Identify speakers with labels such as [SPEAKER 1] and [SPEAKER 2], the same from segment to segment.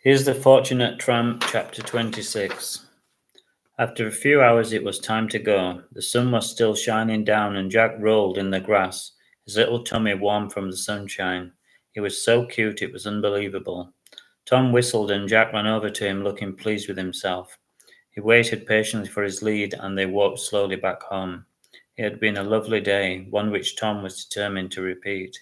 [SPEAKER 1] Here's the Fortunate Tramp, Chapter 26. After a few hours it was time to go. The sun was still shining down and Jack rolled in the grass, his little tummy warm from the sunshine. He was so cute it was unbelievable. Tom whistled and Jack ran over to him looking pleased with himself. He waited patiently for his lead and they walked slowly back home. It had been a lovely day, one which Tom was determined to repeat.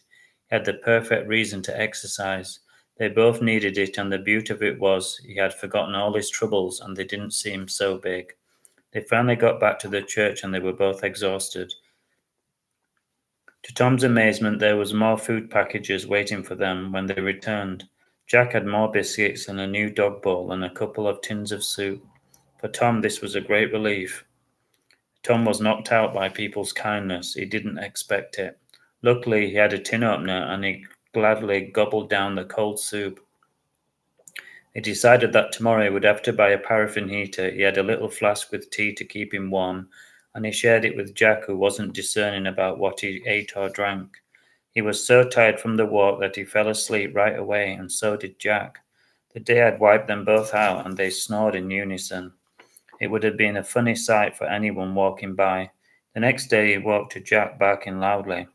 [SPEAKER 1] He had the perfect reason to exercise. They both needed it, and the beauty of it was he had forgotten all his troubles and they didn't seem so big. They finally got back to the church and they were both exhausted. To Tom's amazement, there was more food packages waiting for them when they returned. Jack had more biscuits and a new dog bowl and a couple of tins of soup. For Tom, this was a great relief. Tom was knocked out by people's kindness. He didn't expect it. Luckily, he had a tin opener and he gladly gobbled down the cold soup. He decided that tomorrow he would have to buy a paraffin heater. He had a little flask with tea to keep him warm, and he shared it with Jack, who wasn't discerning about what he ate or drank. He was so tired from the walk that he fell asleep right away, and so did Jack. The day had wiped them both out, and they snored in unison. It would have been a funny sight for anyone walking by. The next day he woke to Jack barking loudly.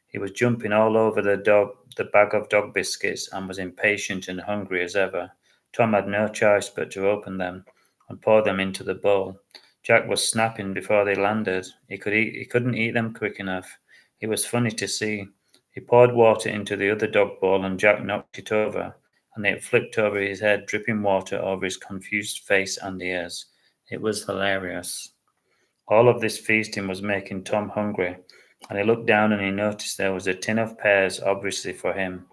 [SPEAKER 1] He was jumping all over the bag of dog biscuits, and was impatient and hungry as ever. Tom had no choice but to open them and pour them into the bowl. Jack was snapping before they landed. He couldn't eat them quick enough. It was funny to see. He poured water into the other dog bowl and Jack knocked it over, and it flipped over his head, dripping water over his confused face and ears. It was hilarious. All of this feasting was making Tom hungry, and he looked down and he noticed there was a tin of pears, obviously for him.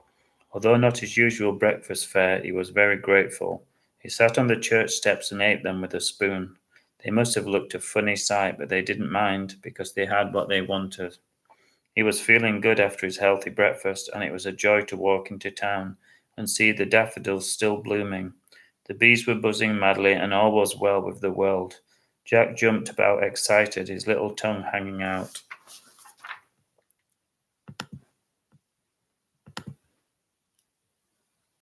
[SPEAKER 1] Although not his usual breakfast fare, he was very grateful. He sat on the church steps and ate them with a spoon. They must have looked a funny sight, but they didn't mind because they had what they wanted. He was feeling good after his healthy breakfast, and it was a joy to walk into town and see the daffodils still blooming. The bees were buzzing madly, and all was well with the world. Jack jumped about excited, his little tongue hanging out.